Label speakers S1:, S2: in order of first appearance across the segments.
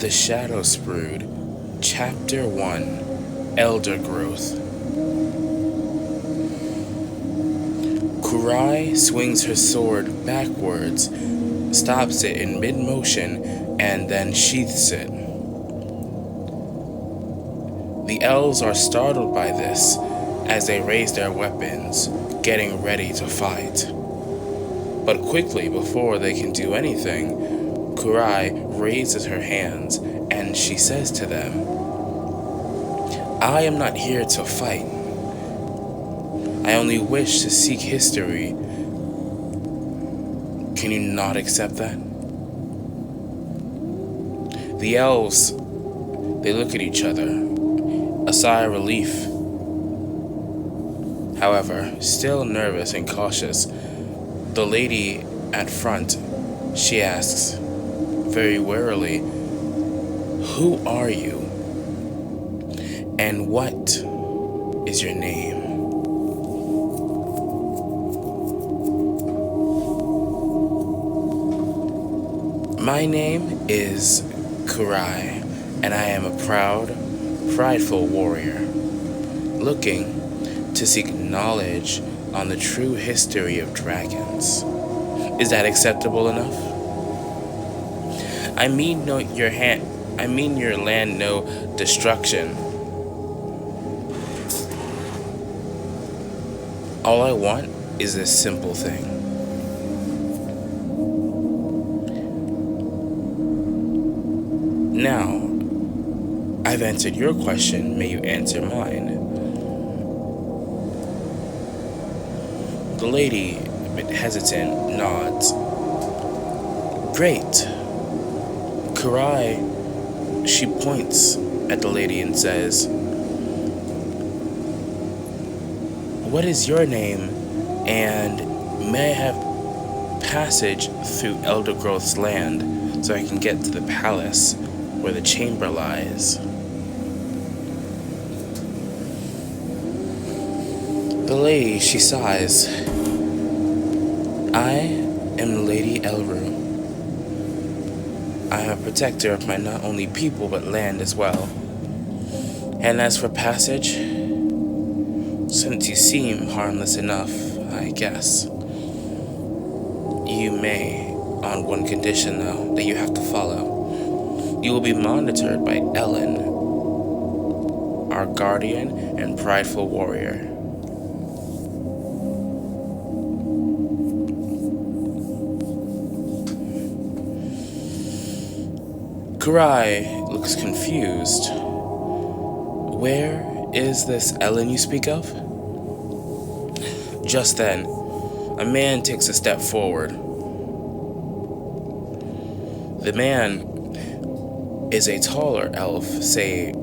S1: The Shadow Sprude, Chapter 1, Elder Growth. KURAI swings her sword backwards, stops it in mid-motion, and then sheaths it. The elves are startled by this as they raise their weapons, getting ready to fight. But quickly, before they can do anything, KURAI raises her hands and she says to them, "I am not here to fight. I only wish to seek history. Can you not accept that?" The elves, they look at each other, a sigh of relief. However, still nervous and cautious, the lady at front, she asks, very warily, "Who are you? And what is your name?" "My name is KURAI, and I am a proud, prideful warrior, looking to seek knowledge on the true history of dragons. Is that acceptable enough? I mean your land no destruction. All I want is this simple thing. Now, I've answered your question, may you answer mine." The lady, a bit hesitant, nods. "Great." KURAI, she points at the lady and says, "What is your name, and may I have passage through Elder Growth's land so I can get to the palace where the chamber lies?" The lady, she sighs. "I am Lady Elru. I am a protector of my not only people but land as well. And as for passage, since you seem harmless enough, I guess. You may, on one condition though, that you have to follow. You will be monitored by Ellen, our guardian and prideful warrior." KURAI looks confused. "Where is this Ellen you speak of?" Just then, a man takes a step forward. The man is a taller elf, say,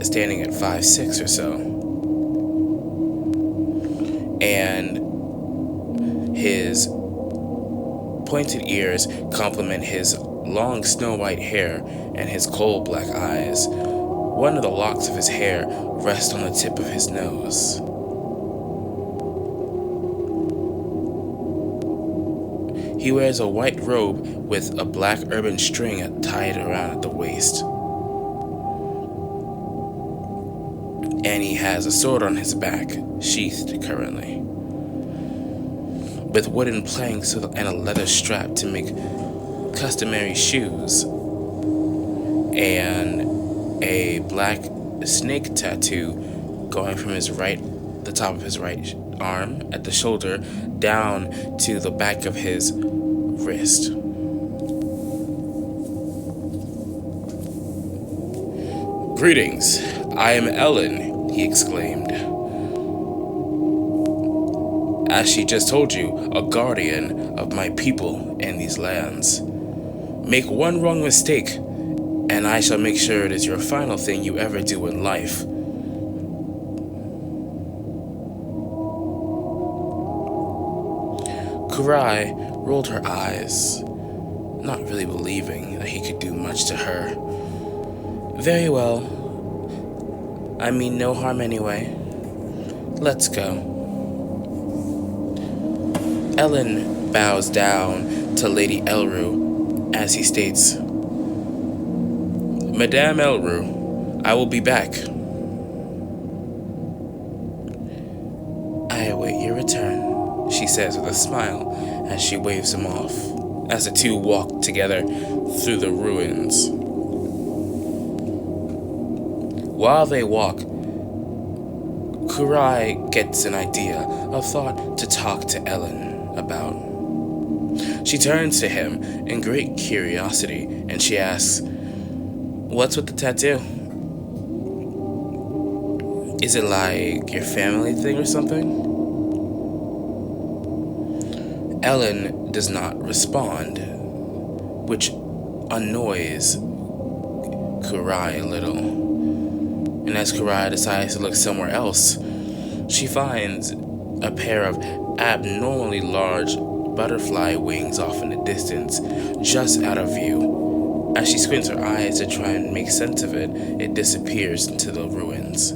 S1: standing at 5'6" or so. And his pointed ears complement his long snow-white hair and his coal-black eyes. One of the locks of his hair rests on the tip of his nose. He wears a white robe with a black urban string tied around at the waist. And he has a sword on his back, sheathed currently, with wooden planks and a leather strap to make customary shoes, and a black snake tattoo going from the top of his right arm at the shoulder down to the back of his wrist. "Greetings, I am Ellen," he exclaimed. "As she just told you, a guardian of my people and these lands. Make one wrong mistake, and I shall make sure it is your final thing you ever do in life." KURAI rolled her eyes, not really believing that he could do much to her. "Very well. I mean no harm anyway. Let's go." Ellen bows down to Lady Elru as he states, Madame Elru, I will be back. I await your return, she says with a smile as she waves him off, as the two walk together through the ruins. While they walk, KURAI gets an idea, a thought to talk to Ellen about. She turns to him in great curiosity and she asks, "What's with the tattoo? Is it like your family thing or something?" Ellen does not respond, which annoys KURAI a little. And as KURAI decides to look somewhere else, she finds a pair of abnormally large butterfly wings off in the distance, just out of view. As she squints her eyes to try and make sense of it, it disappears into the ruins.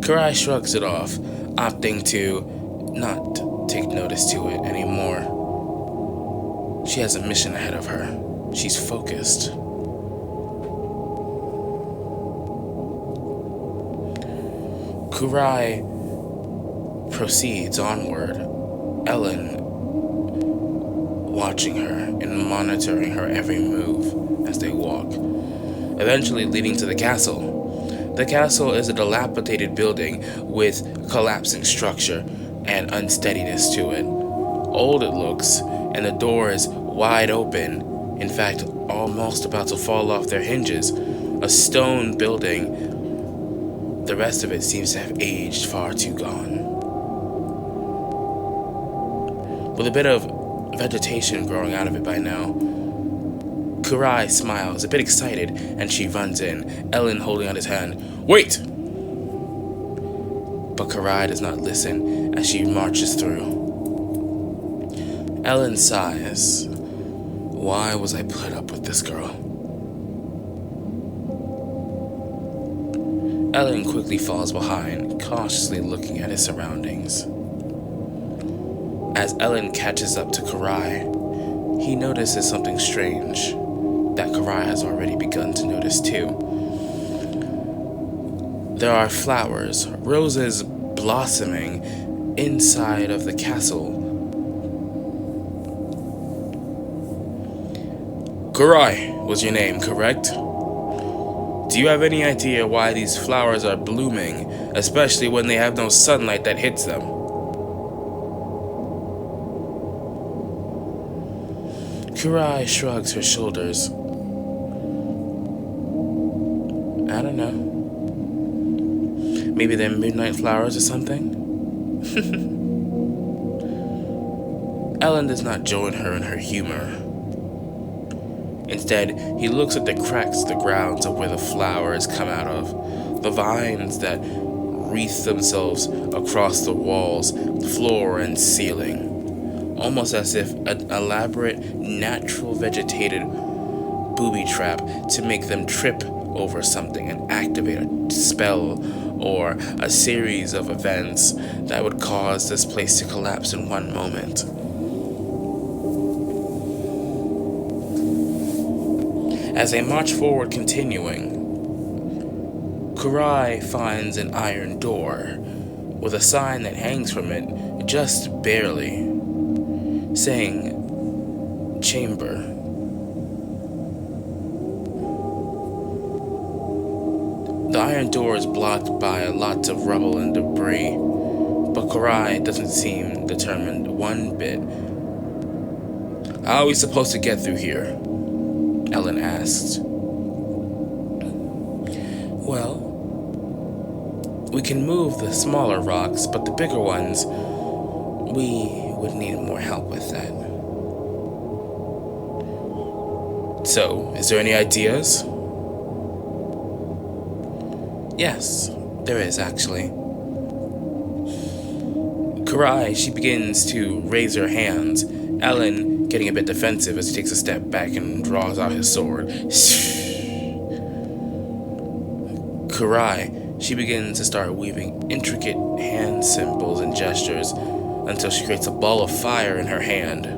S1: KURAI shrugs it off, opting to not take notice to it anymore. She has a mission ahead of her. She's focused. KURAI proceeds onward, Ellen watching her and monitoring her every move as they walk, eventually leading to the castle. The castle is a dilapidated building with collapsing structure and unsteadiness to it. Old it looks, and the door is wide open, in fact, almost about to fall off their hinges. A stone building. The rest of it seems to have aged far too gone. With a bit of vegetation growing out of it by now, KURAI smiles, a bit excited, and she runs in, Ellen holding out his hand. "Wait!" But KURAI does not listen as she marches through. Ellen sighs. Why was I put up with this girl? Ellen quickly falls behind, cautiously looking at his surroundings. As Ellen catches up to KURAI, he notices something strange that KURAI has already begun to notice too. There are flowers, roses blossoming inside of the castle. KURAI was your name, correct? Do you have any idea why these flowers are blooming, especially when they have no sunlight that hits them? KURAI shrugs her shoulders. I don't know. Maybe they're midnight flowers or something? Ellen does not join her in her humor. Instead, he looks at the cracks in the grounds of where the flowers come out of, the vines that wreath themselves across the walls, floor, and ceiling, almost as if an elaborate, natural vegetated booby trap to make them trip over something and activate a spell or a series of events that would cause this place to collapse in one moment. As they march forward, continuing, KURAI finds an iron door with a sign that hangs from it just barely, saying chamber. The iron door is blocked by lots of rubble and debris, but KURAI doesn't seem determined one bit. How are we supposed to get through here? Ellen asked. Well, we can move the smaller rocks, but the bigger ones, we would need more help with that. So, is there any ideas? Yes, there is actually. KURAI, she begins to raise her hands, Ellen getting a bit defensive as he takes a step back and draws out his sword. KURAI, she begins to start weaving intricate hand symbols and gestures until she creates a ball of fire in her hand.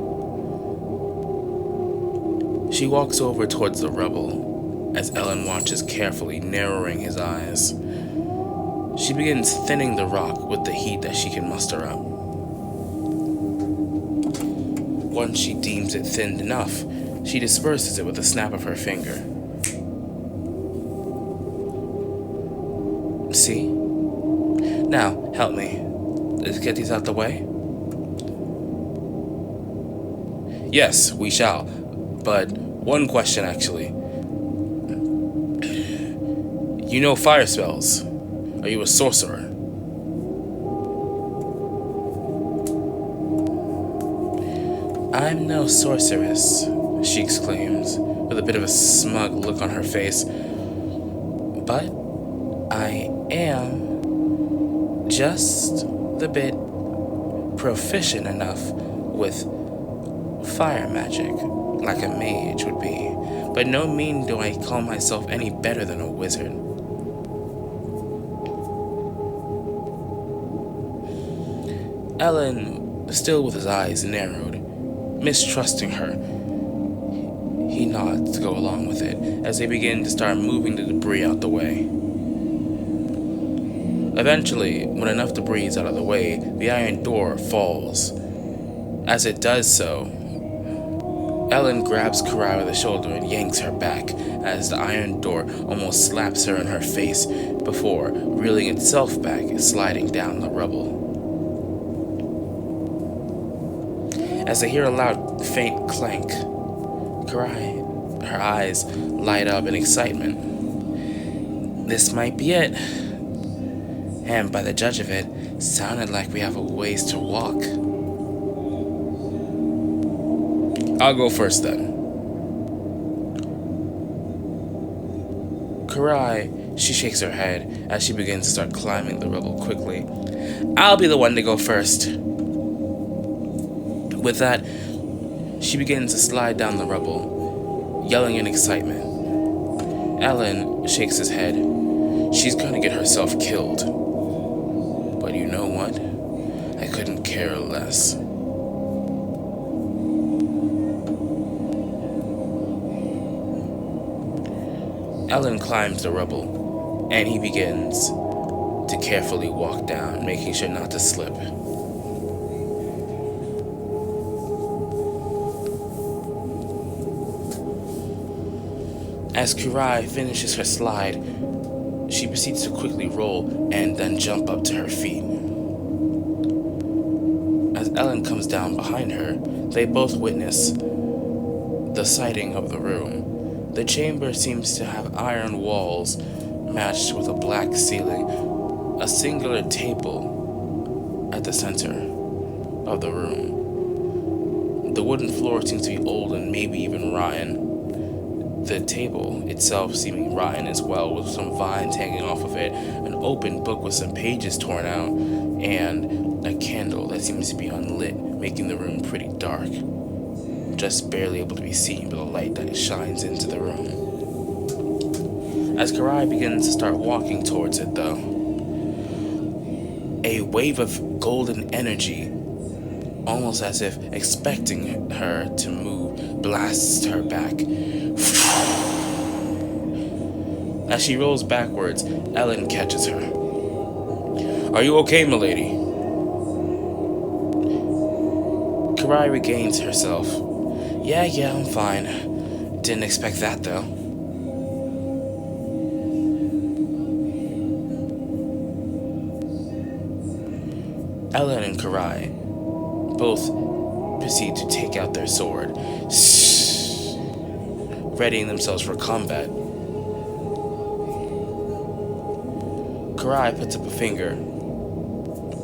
S1: She walks over towards the rubble as Ellen watches carefully, narrowing his eyes. She begins thinning the rock with the heat that she can muster up. Once she deems it thinned enough, she disperses it with a snap of her finger. See? Now, help me. Let's get these out the way. Yes, we shall. But one question, actually. You know fire spells. Are you a sorcerer? I'm no sorceress, she exclaims, with a bit of a smug look on her face. But I am just the bit proficient enough with fire magic, like a mage would be. But no mean do I call myself any better than a wizard. Ellen, still with his eyes narrowed, mistrusting her, he nods to go along with it as they begin to start moving the debris out the way. Eventually, when enough debris is out of the way, the iron door falls. As it does so, Ellen grabs KURAI by the shoulder and yanks her back as the iron door almost slaps her in her face before reeling itself back, sliding down the rubble. As they hear a loud, faint clank, KURAI, her eyes light up in excitement. This might be it. And by the judge of it, sounded like we have a ways to walk. I'll go first then. KURAI, she shakes her head as she begins to start climbing the rubble quickly. I'll be the one to go first. With that, she begins to slide down the rubble, yelling in excitement. Ellen shakes his head. She's gonna get herself killed. But you know what? I couldn't care less. Ellen climbs the rubble, and he begins to carefully walk down, making sure not to slip. As KURAI finishes her slide, she proceeds to quickly roll and then jump up to her feet. As Ellen comes down behind her, they both witness the sighting of the room. The chamber seems to have iron walls matched with a black ceiling, a singular table at the center of the room. The wooden floor seems to be old and maybe even rotten. The table itself seeming rotten as well, with some vines hanging off of it, an open book with some pages torn out, and a candle that seems to be unlit, making the room pretty dark. Just barely able to be seen by the light that shines into the room. As KURAI begins to start walking towards it, though, a wave of golden energy, almost as if expecting her to move, blasts her back. As she rolls backwards, Ellen catches her. Are you okay, milady? KURAI regains herself. Yeah, I'm fine. Didn't expect that, though. Ellen and KURAI both proceed to take out their sword, readying themselves for combat. KURAI puts up a finger.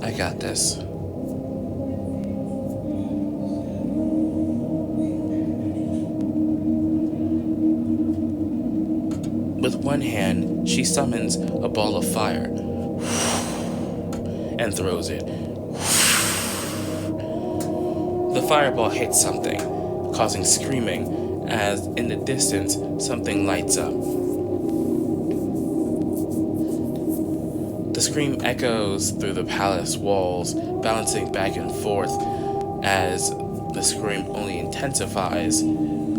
S1: I got this. With one hand, she summons a ball of fire and throws it. The fireball hits something, causing screaming, as in the distance, something lights up. The scream echoes through the palace walls, bouncing back and forth as the scream only intensifies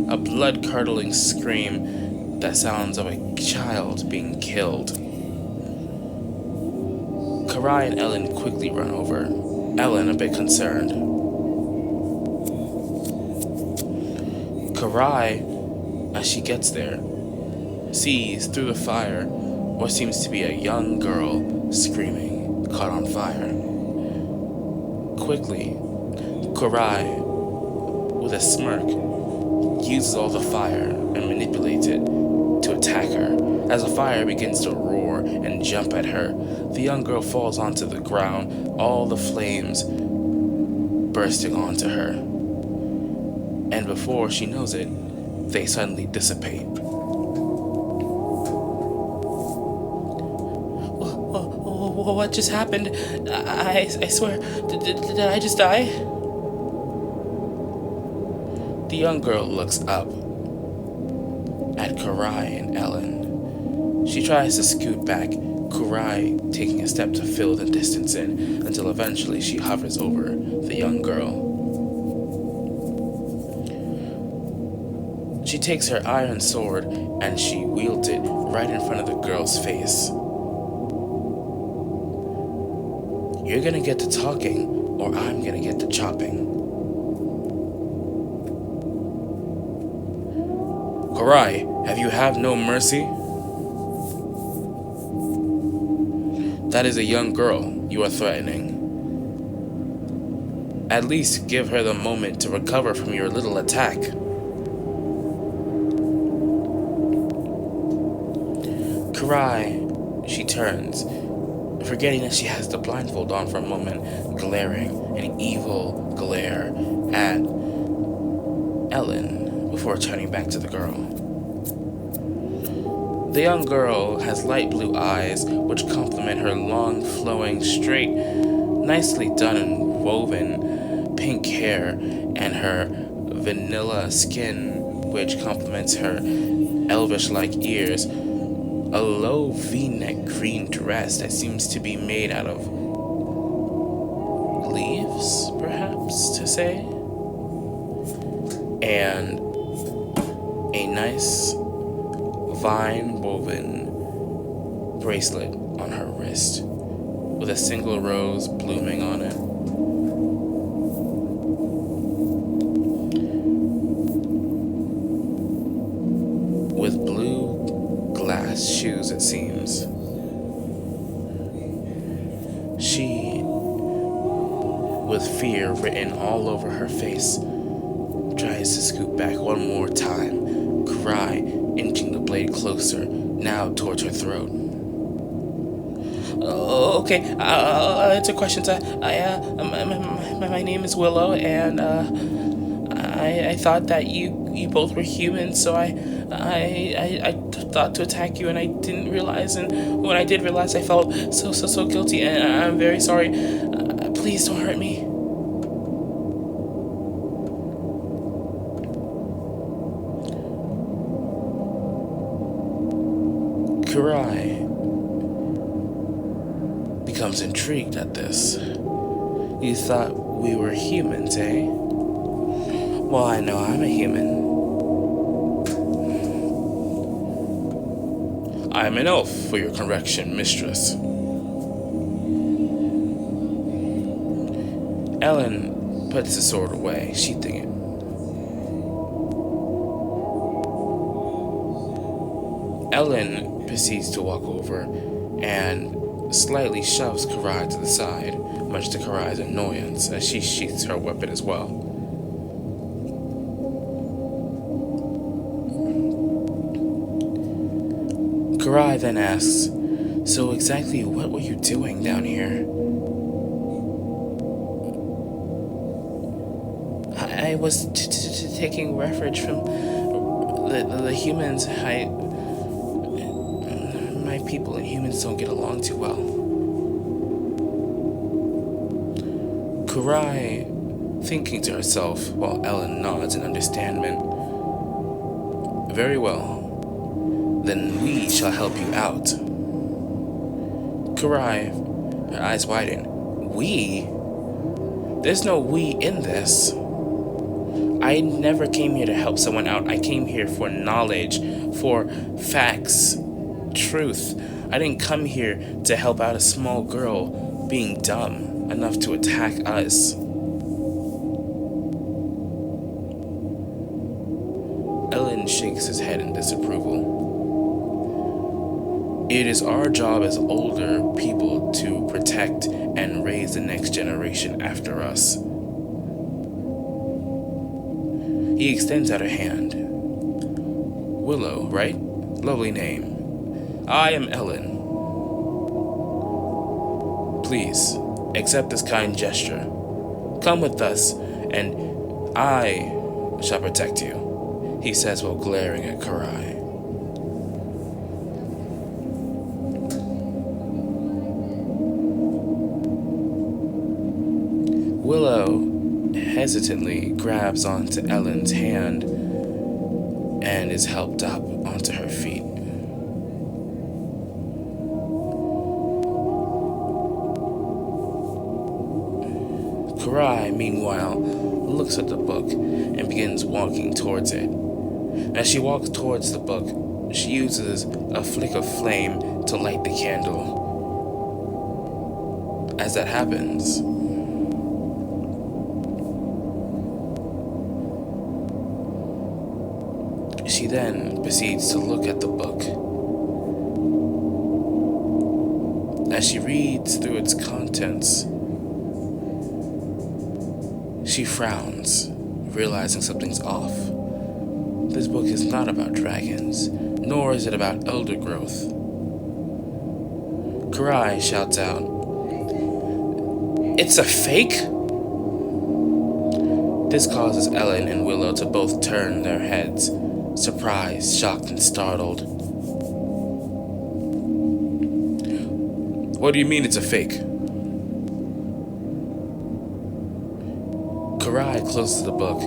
S1: a blood-curdling scream that sounds of a child being killed. KURAI and Ellen quickly run over, Ellen a bit concerned. KURAI, as she gets there, sees through the fire what seems to be a young girl screaming, caught on fire. Quickly, KURAI, with a smirk, uses all the fire and manipulates it to attack her. As the fire begins to roar and jump at her, the young girl falls onto the ground, all the flames bursting onto her. And before she knows it, they suddenly dissipate. What just happened? I swear, did I just die? The young girl looks up at KURAI and Ellen. She tries to scoot back, KURAI taking a step to fill the distance in, until eventually she hovers over the young girl. She takes her iron sword and she wields it right in front of the girl's face. You're gonna get to talking, or I'm gonna get to chopping. KURAI, have you no mercy? That is a young girl you are threatening. At least give her the moment to recover from your little attack. KURAI, she turns, forgetting that she has the blindfold on for a moment, glaring an evil glare at Ellen before turning back to the girl. The young girl has light blue eyes which complement her long, flowing, straight, nicely done and woven pink hair, and her vanilla skin which complements her elvish-like ears. A low V-neck green dress that seems to be made out of leaves, perhaps to say, and a nice vine-woven bracelet on her wrist with a single rose blooming on it. With blue glass shoes, it seems. She, with fear written all over her face, tries to scoot back one more time, KURAI inching the blade closer, now towards her throat. Okay, answer questions. My name is Willow, and I thought that you both were humans, so I thought to attack you, and I didn't realize, and when I did realize, I felt so guilty, and I'm very sorry. Please don't hurt me. KURAI becomes intrigued at this. You thought we were humans, eh? Well, I know I'm a human. I'm an elf, for your correction, mistress. Ellen puts the sword away, sheathing it. Ellen proceeds to walk over and slightly shoves KURAI to the side, much to KURAI's annoyance, as she sheaths her weapon as well. KURAI then asks, "So exactly what were you doing down here?" I was taking refuge from the humans. My people and humans don't get along too well. KURAI, thinking to herself while Ellen nods in understandment. Very well. Then we shall help you out. KURAI, her eyes widen. We? There's no we in this. I never came here to help someone out. I came here for knowledge, for facts, truth. I didn't come here to help out a small girl being dumb enough to attack us. Ellen shakes his head in disapproval. It is our job as older people to protect and raise the next generation after us. He extends out a hand. Willow, right? Lovely name. I am Ellen. Please, accept this kind gesture. Come with us, and I shall protect you, he says while glaring at KURAI. Willow hesitantly grabs onto Ellen's hand and is helped up onto her feet. KURAI, meanwhile, looks at the book and begins walking towards it. As she walks towards the book, she uses a flick of flame to light the candle. As that happens, she then proceeds to look at the book. As she reads through its contents, she frowns, realizing something's off. This book is not about dragons, nor is it about elder growth. KURAI shouts out, "It's a fake?" This causes Ellen and Willow to both turn their heads, surprised, shocked, and startled. What do you mean it's a fake? KURAI closes the book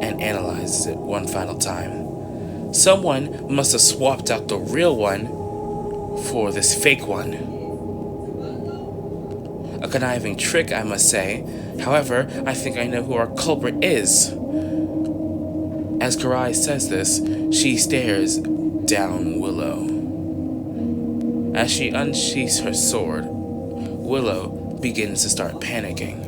S1: and analyzes it one final time. Someone must have swapped out the real one for this fake one. A conniving trick, I must say. However, I think I know who our culprit is. As KURAI says this, she stares down Willow. As she unsheaths her sword, Willow begins to start panicking.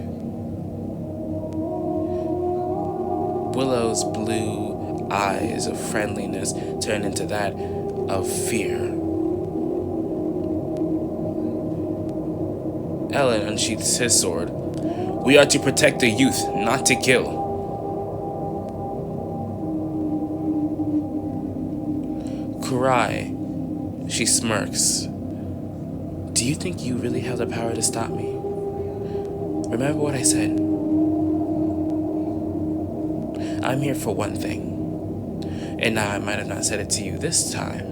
S1: Willow's blue eyes of friendliness turn into that of fear. Ellen unsheaths his sword. We are to protect the youth, not to kill. KURAI, she smirks. Do you think you really have the power to stop me? Remember what I said. I'm here for one thing. And now I might have not said it to you this time.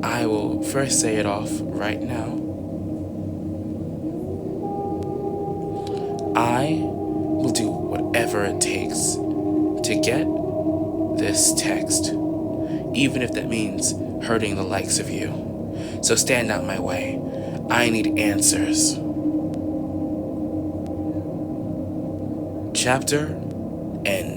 S1: I will first say it off right now. I will do whatever it takes to get this text, even if that means hurting the likes of you. So stand out my way. I need answers. Chapter end.